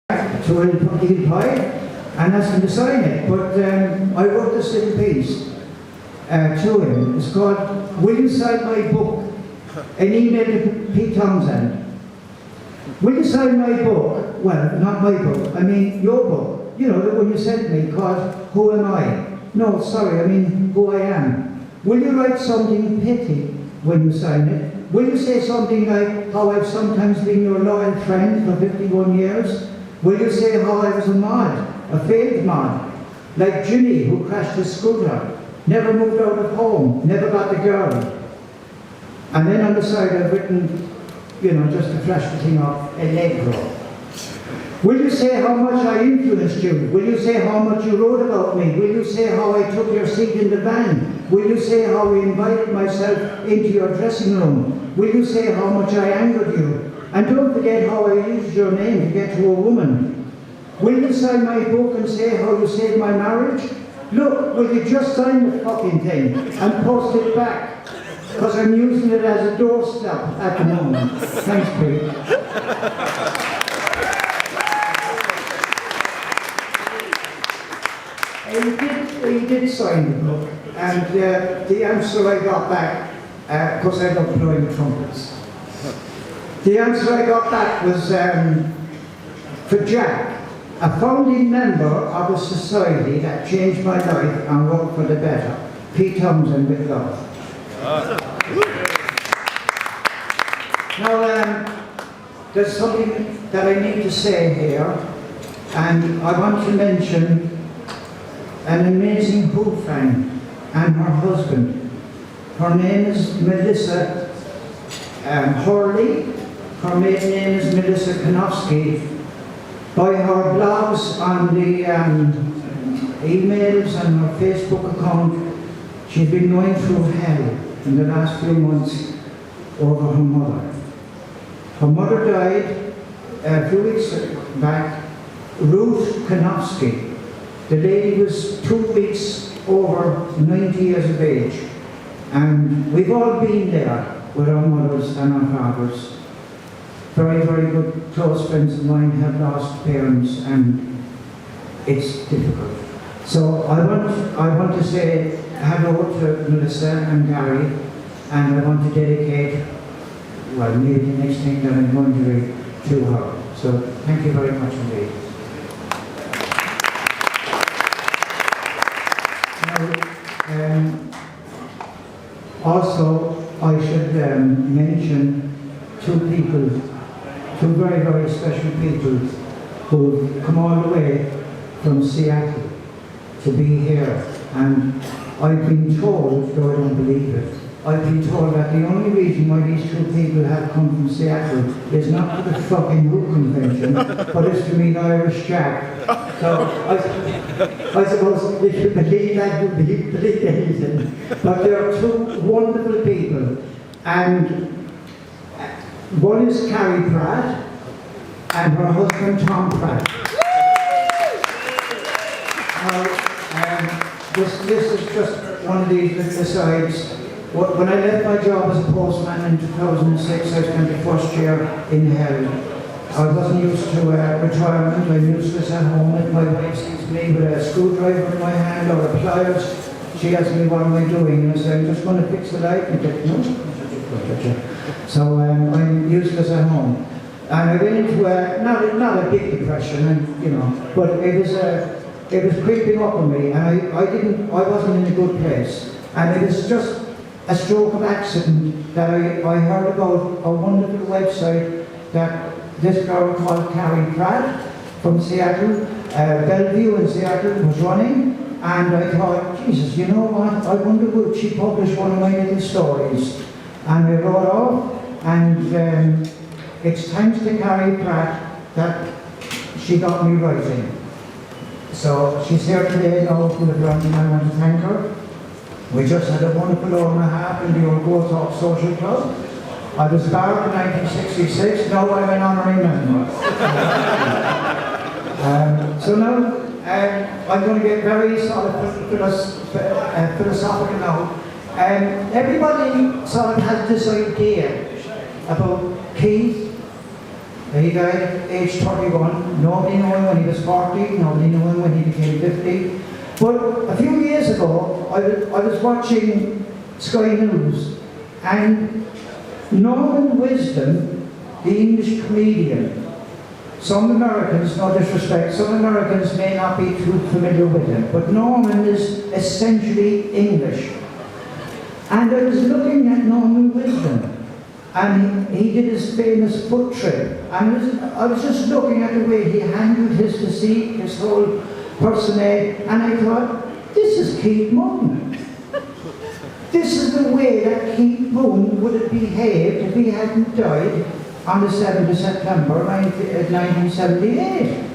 to an eel pie and asked him to sign it. But I wrote this little piece to him. It's called "Will You Sign My Book?" An email to Pete Townsend. Will you sign my book? Well, not my book. I mean your book. You know, the one you sent me called "Who Am I?" No, sorry. I mean who I am. Will you write something pithy when you sign it? Will you say something like how I've sometimes been your loyal friend for 51 years? Will you say how I was a mod, a failed mod, like Jimmy who crashed his scooter, never moved out of home, never got the girl? And then on the side I've written, you know, just to flash the thing off, Allegro. Will you say how much I influenced you? Will you say how much you wrote about me? Will you say how I took your seat in the van? Will you say how I invited myself into your dressing room? Will you say how much I angered you? And don't forget how I used your name to get to a woman. Will you sign my book and say how you saved my marriage? Look, will you just sign the fucking thing and post it back? Because I'm using it as a doorstep at the moment. Thanks, Pete. He did sign the book, and the answer I got back, because I love blowing trumpets, the answer I got back was for Jack, a founding member of a society that changed my life and worked for the better. Pete Townsend with love. Now, there's something that I need to say here, and I want to mention an amazing Who fan and her husband. Her name is Melissa Hurley. Her maiden name is Melissa Kanofsky. By her blogs on the emails and her Facebook account, she's been going through hell in the last few months over her mother. Her mother died a few weeks back, Ruth Kanofsky. The lady was 2 weeks over 90 years of age, and we've all been there with our mothers and our fathers. Very, very good close friends of mine have lost parents, and it's difficult. So I want to say hello to Melissa and Gary, and I want to dedicate, well, maybe the next thing that I'm going to read to her. So thank you very much indeed. Also, I should mention two very, very special people who've come all the way from Seattle to be here. And I've been told, though I don't believe it, I've been told that the only reason why these two people have come from Seattle is not for the fucking Who convention, but it's to meet Irish Jack. So I suppose if you believe that, you believe anything. But there are two wonderful people, and one is Carrie Pratt and her husband Tom Pratt. This is just one of these little asides. When I left my job as a postman in 2006, I spent the first year in hell. I wasn't used to retirement. I'm useless at home. If my wife sees me with a screwdriver in my hand or a pliers, she asks me what am I doing, and I say I'm just going to fix the light. And I no. So I'm useless at home. And I went into not a big depression, and you know, but it was creeping up on me, and I wasn't in a good place. And it was just a stroke of accident that I heard about a wonderful website that this girl called Carrie Pratt from Seattle, Bellevue in Seattle, was running, and I thought, Jesus, you know what, I wonder would she publish one of my little stories. And I wrote off, and it's thanks to Carrie Pratt that she got me writing. So she's here today now for the brand, and I want to thank her. We just had a wonderful hour and a half in the old Go Talk Social Club. I was barred in 1966, now I'm an honorary member. So now I'm going to get very sort of philosophical now. Everybody sort of has this idea about Keith He died at age 31, nobody knew him when he was 40, nobody knew him when he became 50. But a few years ago, I was watching Sky News, and Norman Wisdom, the English comedian, some Americans, no disrespect, some Americans may not be too familiar with him, but Norman is essentially English. And I was looking at Norman Wisdom, and he did his famous foot trip. And I was just looking at the way he handled his physique, his whole personality, and I thought, this is Keith Moon. This is the way that Keith Moon would have behaved if he hadn't died on the 7th of September 1978.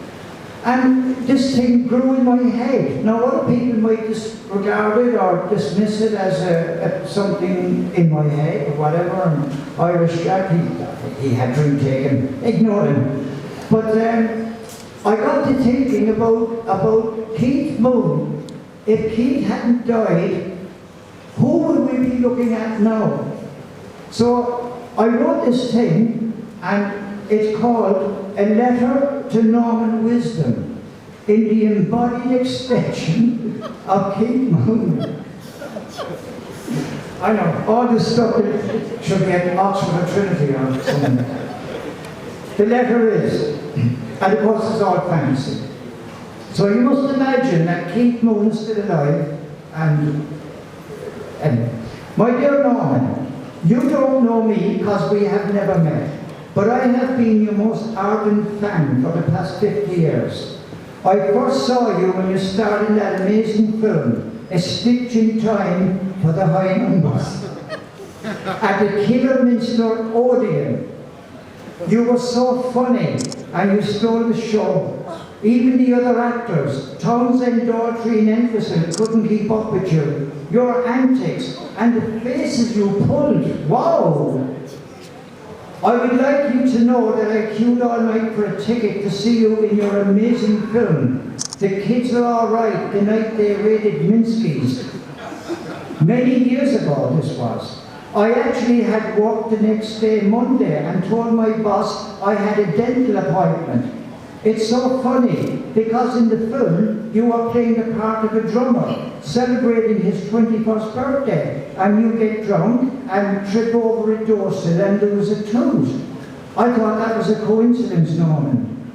And this thing grew in my head. Now other people might disregard it or dismiss it as something in my head or whatever, and Irish Jack, he had drink taken, ignore him. But I got to thinking about Keith Moon. If Keith hadn't died, who would we be looking at now? So I wrote this thing, and it's called A Letter to Norman Wisdom, in the embodied extension of Keith Moon. I know, all this stuff should be at Oxford or Trinity or something. The letter is, and of course it's all fancy. So you must imagine that Keith Moon is still alive, and my dear Norman, you don't know me because we have never met. But I have been your most ardent fan for the past 50 years. I first saw you when you starred in that amazing film, A Stitch in Time for the High Numbers, at the Kidderminster Odeon. You were so funny, and you stole the show. Even the other actors, Townsend, Daughtry and Entwistle, couldn't keep up with you. Your antics and the faces you pulled, wow! I would like you to know that I queued all night for a ticket to see you in your amazing film, The Kids Are All Right, the night they raided Minsky's. Many years ago this was. I actually had worked the next day, Monday, and told my boss I had a dental appointment. It's so funny, because in the film, you are playing the part of a drummer, celebrating his 21st birthday, and you get drunk and trip over a door sill and lose a tooth. I thought that was a coincidence, Norman.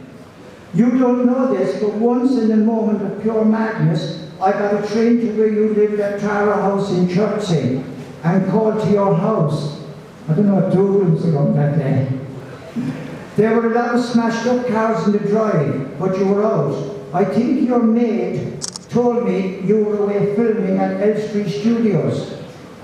You don't know this, but once in a moment of pure madness, I got a train to where you lived at Tara House in Chertsey, and called to your house. I don't know what 2 rooms ago that day. There were a lot of smashed up cars in the drive, but you were out. I think your maid told me you were away filming at Elstree Studios.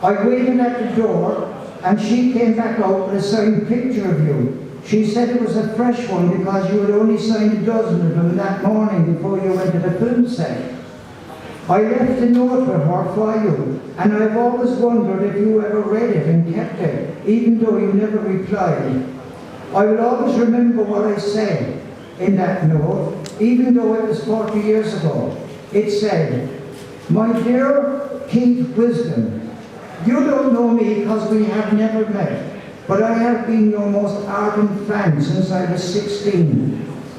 I waited at the door, and she came back out with a signed picture of you. She said it was a fresh one because you had only signed a dozen of them that morning before you went to the film set. I left a note with her for you, and I've always wondered if you ever read it and kept it, even though you never replied. I will always remember what I said in that note, even though it was 40 years ago. It said, "My dear Keith Wisdom, you don't know me because we have never met, but I have been your most ardent fan since I was 16.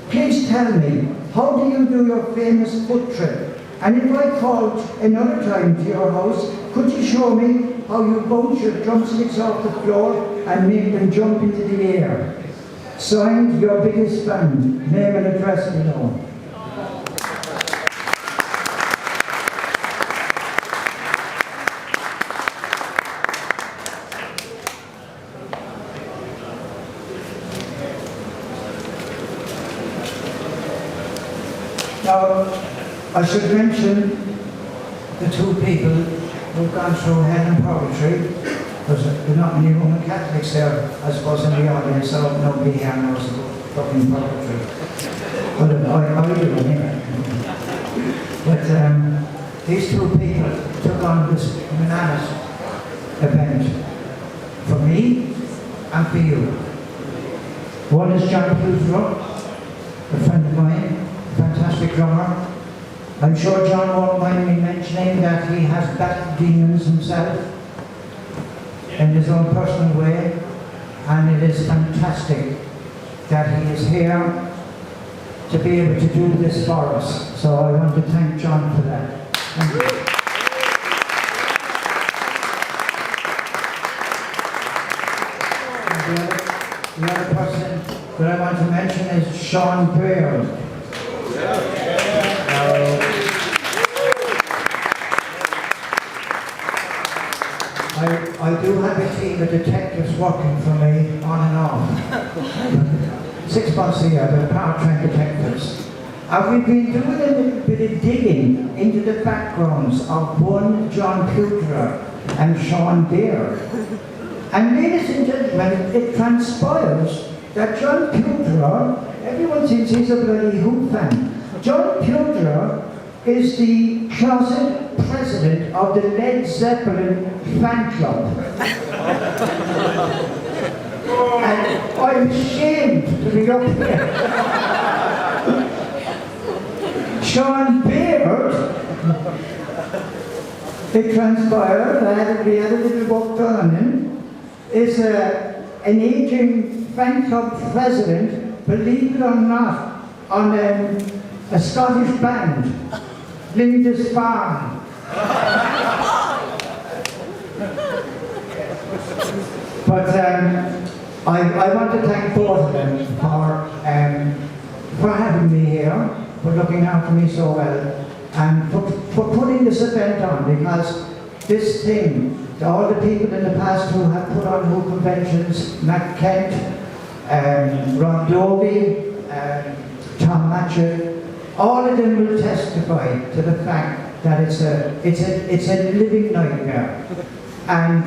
Please tell me, how do you do your famous foot trip? And if I called another time to your house, could you show me how you bounce your drumsticks off the floor and make them jump into the air? Signed, your biggest fan, name and address below." Now, I should mention the 2 people who've gone through hell and purgatory. There's not many Roman Catholics there, I suppose, in the audience, so nobody here knows about fucking purgatory. But I do anyway. But these 2 people took on this bananas event for me and for you. One is John Pluthrow, a friend of mine, fantastic drummer. I'm sure John won't mind me mentioning that he has battled demons himself in his own personal way, and it is fantastic that he is here to be able to do this for us. So I want to thank John for that. Thank you. The other person that I want to mention is Sean Baird. I do have a team of detectives working for me on and off. 6 months a year, they're powertrain detectives. And we've been doing a little bit of digging into the backgrounds of one John Pewterer and Sean Baird. And ladies and gentlemen, it transpires that John Pewterer, everyone thinks he's a bloody Who fan. John Pewterer is the closet president of the Led Zeppelin fan club. And I'm ashamed to be up here. Sean Baird, it transpired, we had a little walk done on him, is an aging fan club president, believe it or not, on a Scottish band, Linda's Farm. But I want to thank both of them for having me here, for looking after me so well, and for putting this event on, because this thing, all the people in the past who have put on Who conventions, Matt Kent, Ron Dovey, Tom Matchett, all of them will testify to the fact that it's a living nightmare. And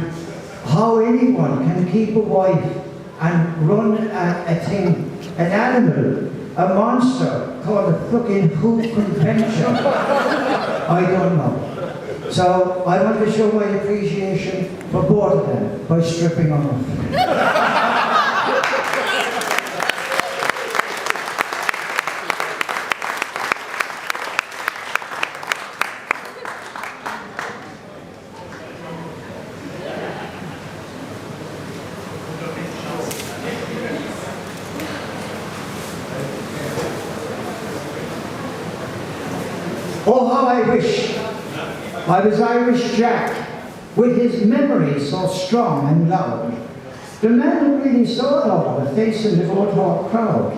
how anyone can keep a wife and run a thing, an animal, a monster called a fucking Who convention, I don't know. So I want to show my appreciation for both of them by stripping off. Oh, how I wish I was Irish Jack, with his memory so strong and loud. The man who really saw it all, the face in the Vaudois crowd.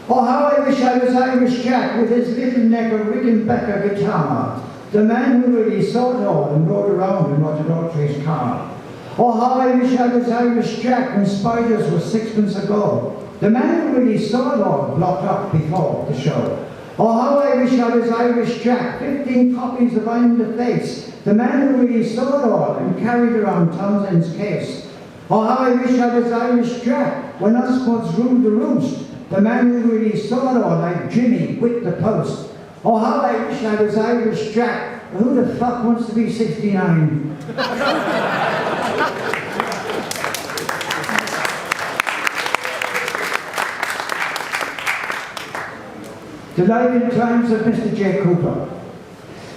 Oh, how I wish I was Irish Jack, with his little neck a Rickenbacker guitar. The man who really saw it all and rode around in Roger Daltrey's car. Oh, how I wish I was Irish Jack when spiders were sixpence a go. The man who really saw it all blocked up before the show. Oh, how I wish I was Irish Jack, 15 copies of I'm the Face, the man who really saw it all and carried around Townsend's case. Oh, how I wish I was Irish Jack, when us once ruled the roost, the man who really saw it all like Jimmy with the post. Oh, how I wish I was Irish Jack, who the fuck wants to be 69? The Life and Times of Mr. J. Cooper.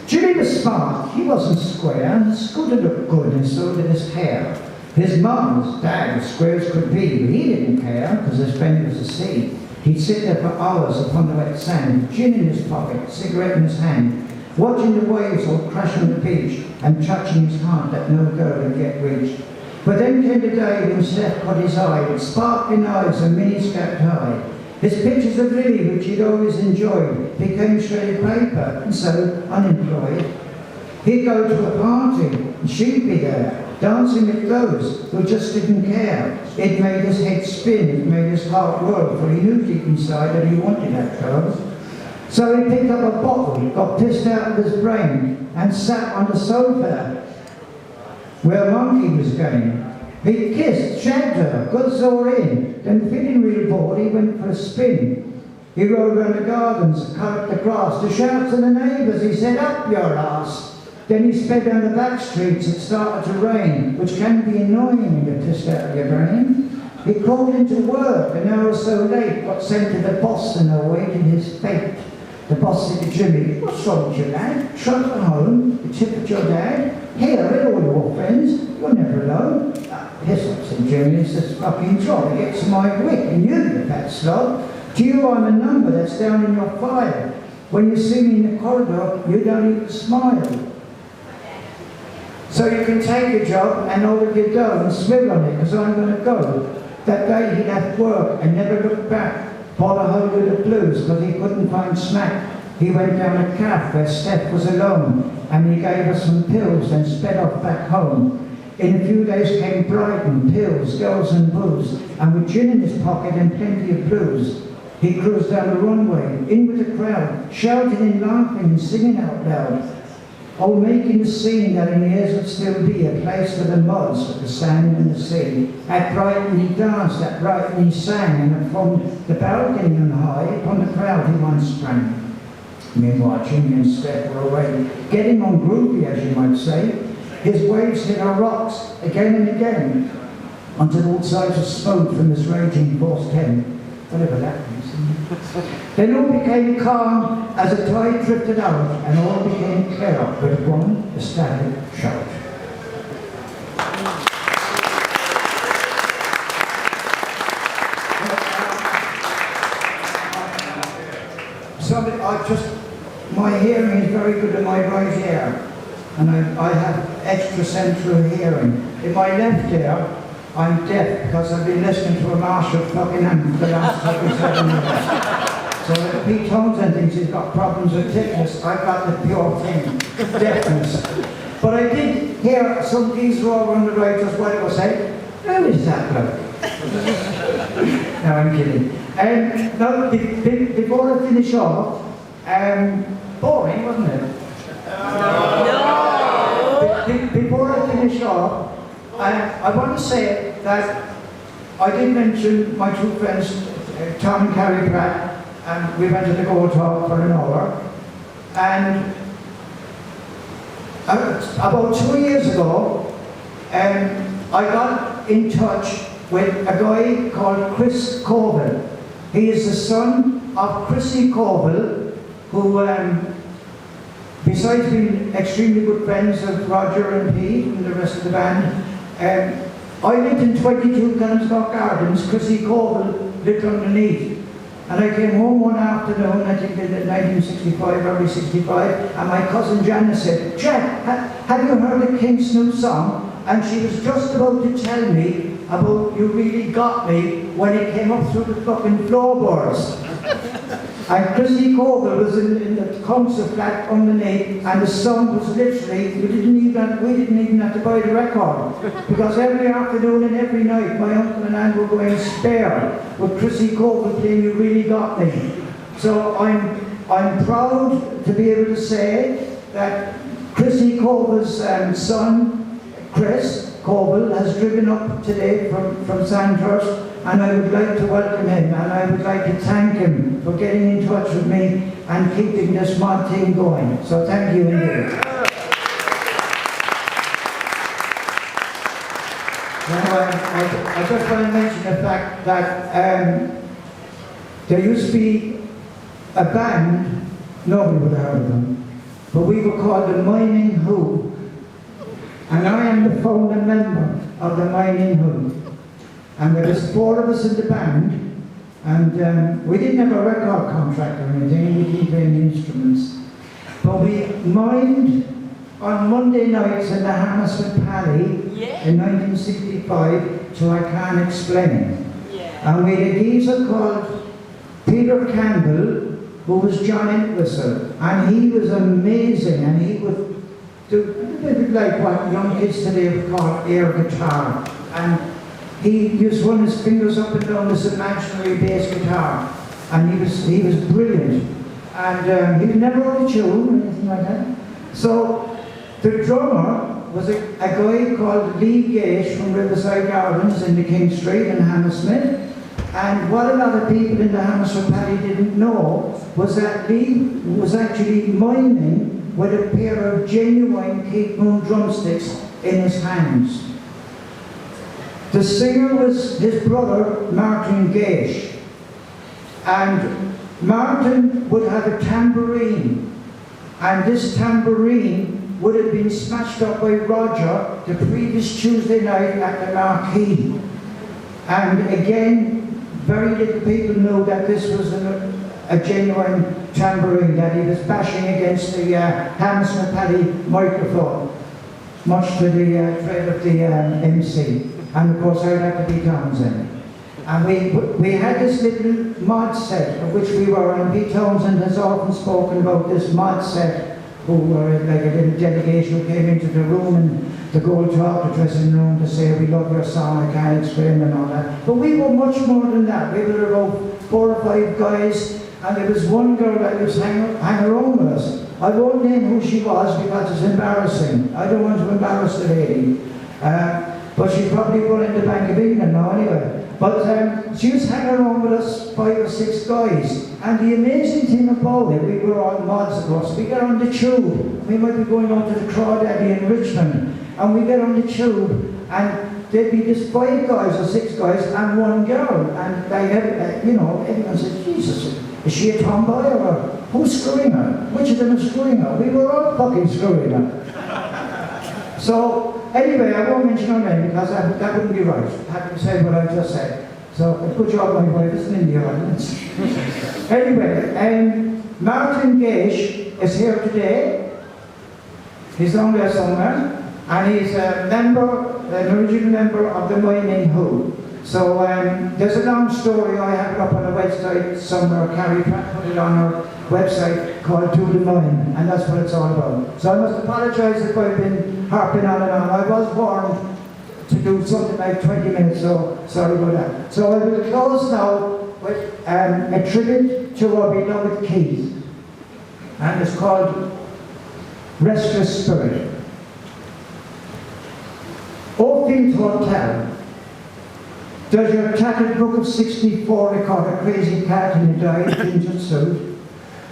Jimmy was smart, he wasn't square, Scooter looked good and so did his hair. His mum, his dad, as square as could be, but he didn't care, because his friend was a sea. He'd sit there for hours upon the wet sand, gin in his pocket, cigarette in his hand, watching the waves all crash on the beach, and touching his heart that no girl would get reached. But then came the day when Sept caught his eye, with sparkling eyes and mini-skirt tie. His pictures of Lily, which he'd always enjoyed, became shredded paper, and so unemployed. He'd go to a party, and she'd be there, dancing with those who just didn't care. It made his head spin, it made his heart whirl, for he knew deep inside that he wanted that girl. So he picked up a bottle, got pissed out of his brain, and sat on the sofa where Monkey was going. He kissed, shagged her, got sore in, then feeling real bored, he went for a spin. He rode round the gardens, cut up the grass, to shout to the neighbours, he said, "Up your arse!" Then he sped down the back streets, it started to rain, which can be annoying when you're pissed out of your brain. He called into work, an hour or so late, got sent to the boss and awaited his fate. The boss said to Jimmy, "What's wrong with you, lad? Trunk at home, the tip at your dad? Here, with all your friends, you're never alone." Piss up, said Jimmy. He says, fucking job, get some my wit. And you fat slug. To you, I'm a number that's down in your file. When you see me in the corridor, you don't even smile. So you can take a job and hold your dough and swivel on it, because I'm going to go. That day he left work and never looked back. Paul hold with the blues because he couldn't find smack. He went down a calf where Sept was alone, and he gave us some pills and sped off back home. In a few days came Brighton, pills, girls and booze, and with gin in his pocket and plenty of blues. He cruised down the runway, in with the crowd, shouting and laughing and singing out loud. Oh, making the scene that in years would still be a place for the muds of the sand and the sea. At Brighton he danced, at Brighton he sang, and from the balcony on high, upon the crowd he once sprang. Meanwhile, Jimmy and Sept were away, getting on groovy, as you might say. His waves hit our rocks again and again, until all sides of smoke from his raging force came. Whatever that means. Then all became calm as the tide drifted out, and all became clear with one ecstatic shout. My hearing is very good in my right ear, and I have extra central hearing. In my left ear, I'm deaf because I've been listening to a Marshall fucking anthem for the last 27 years. So if Pete Townsend thinks he's got problems with thickness, I've got the pure thing, deafness. But I did hear some geezer over on the right just what it was saying, who is that bloke? No, I'm kidding. No, before I finish off, boring, wasn't it? No! Before I finish off, I want to say that I did mention my two friends, Tom and Carrie Pratt, and we went to the Gold Talk for an hour. And about 2 years ago, I got in touch with a guy called Chris Colville. He is the son of Chrissy Colville, who, besides being extremely good friends of Roger and Pete and the rest of the band, I lived in 22 Kellamscock Gardens. Chrissy Colville lived underneath. And I came home one afternoon, I think in 1965, early 65, and my cousin Janice said, Jack, have you heard the Kinks' new song? And she was just about to tell me about You Really Got Me when it came up through the fucking floorboards. And Chrissy Colville was in the concert flat underneath, and the song was literally, we didn't even have to buy the record. Because every afternoon and every night, my uncle and aunt were going spare with Chrissy Colville playing You Really Got Me. So I'm proud to be able to say that Chrissy Colville's son, Chris Colville, has driven up today from Sandhurst, and I would like to welcome him, and I would like to thank him for getting in touch with me and keeping this mod thing going. So thank you indeed. Now, I just want to mention the fact that there used to be a band, nobody would have heard of them, but we were called the Mining Who, and I am the founder member of the Mining Who. And there was 4 of us in the band, and we didn't have a record contract or anything, we didn't play any instruments. But we mined on Monday nights in the Hammersmith Pally in 1965 till I can't explain. And we had a geezer called Peter Campbell, who was John Entwistle, and he was amazing, and he would do a bit like what young kids today would call air guitar. And he used to run his fingers up and down this imaginary bass guitar, and he was brilliant. And he never wrote a tune or anything like that. So the drummer was a guy called Lee Gage from Riverside Gardens in the King Street in Hammersmith. And what a lot of people in the Hammersmith Valley didn't know was that Lee was actually mining with a pair of genuine Cape Moon drumsticks in his hands. The singer was his brother, Martin Gage. And Martin would have a tambourine. And this tambourine would have been smashed up by Roger the previous Tuesday night at the Marquee. And again, very little people know that this was a genuine tambourine, that he was bashing against the Hammersmith Paddy microphone, much to the dread of the MC. And of course, I'd have to be Townsend. And we had this little mod set of which we were, and Pete Townsend has often spoken about this mod set, who were like a little delegation who came into the room and to go to the dressing room to say, we love your song, I can't explain, and all that. But we were much more than that. We were about 4 or 5 guys, and there was one girl that was hanging around with us. I won't name who she was because it's embarrassing. I don't want to embarrass the lady. But she's probably running the Bank of England now anyway. But she was hanging around with us 5 or 6 guys. And the amazing thing about it, we were on mods across. We get on the tube. We might be going out to the Crawdaddy in Richmond. And we get on the tube, and there'd be just 5 guys or 6 guys and 1 girl. And they had, you know, everyone said, Jesus, is she a tomboy or who's screwing her? Which of them is screwing her? We were all fucking screwing her. So, anyway, I won't mention her name because that wouldn't be right, having said what I just said. So, good job, my wife isn't in the audience. Anyway, Martin Gage is here today. He's down there somewhere. And he's a member, an original member of the Mining Who. So there's a long story, I have it up on a website somewhere, Carrie Pratt put it on her website, called To the Mine, and that's what it's all about. So I must apologise if I've been harping on and on. I was warned to do something like 20 minutes, so sorry about that. So I will close now with a tribute to our beloved Keith, and it's called Restless Spirit. Oakfield Hotel. Does your tattered book of 64 record a crazy cat in a dyed ginger suit?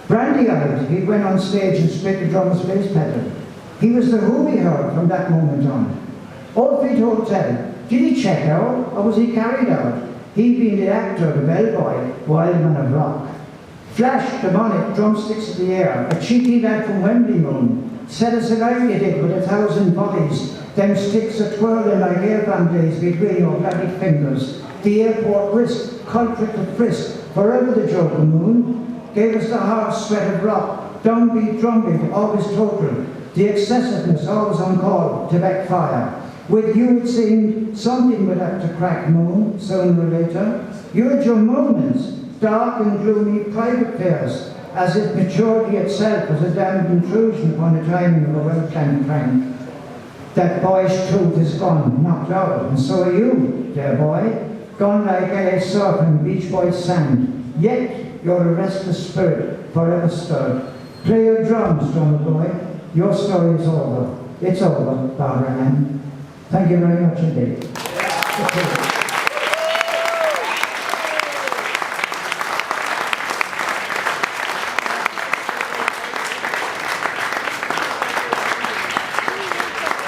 Brandy-eyed, he went on stage and split the drummer's bass pedal. He was the who we heard from that moment on. Oakfield Hotel. Did he check out, or was he carried out? He being the actor, the bellboy, wild man of rock. Flash, demonic, drumsticks in the air, a cheeky lad from Wembley Moon. Set us alive you did with 1,000 volleys. Them sticks are twirling like air days between your bloody fingers. The airport risk, culprit to frisk, forever the joker moon. Gave us the hard sweat of rock, downbeat drumbeat, always total. The excessiveness, always on call, to backfire. With you it seemed something would have to crack moon, sooner or later. You had your moments, dark and gloomy private affairs, as if maturity itself was a damned intrusion upon the timing of a well-planned prank. That boy's truth is gone, knocked out, and so are you, dear boy, gone like a surf in Beach Boy's sand. Yet you're a restless spirit, forever stirred. Play your drums, drummer boy. Your story is over. It's over, Barbara Ann. Thank you very much indeed.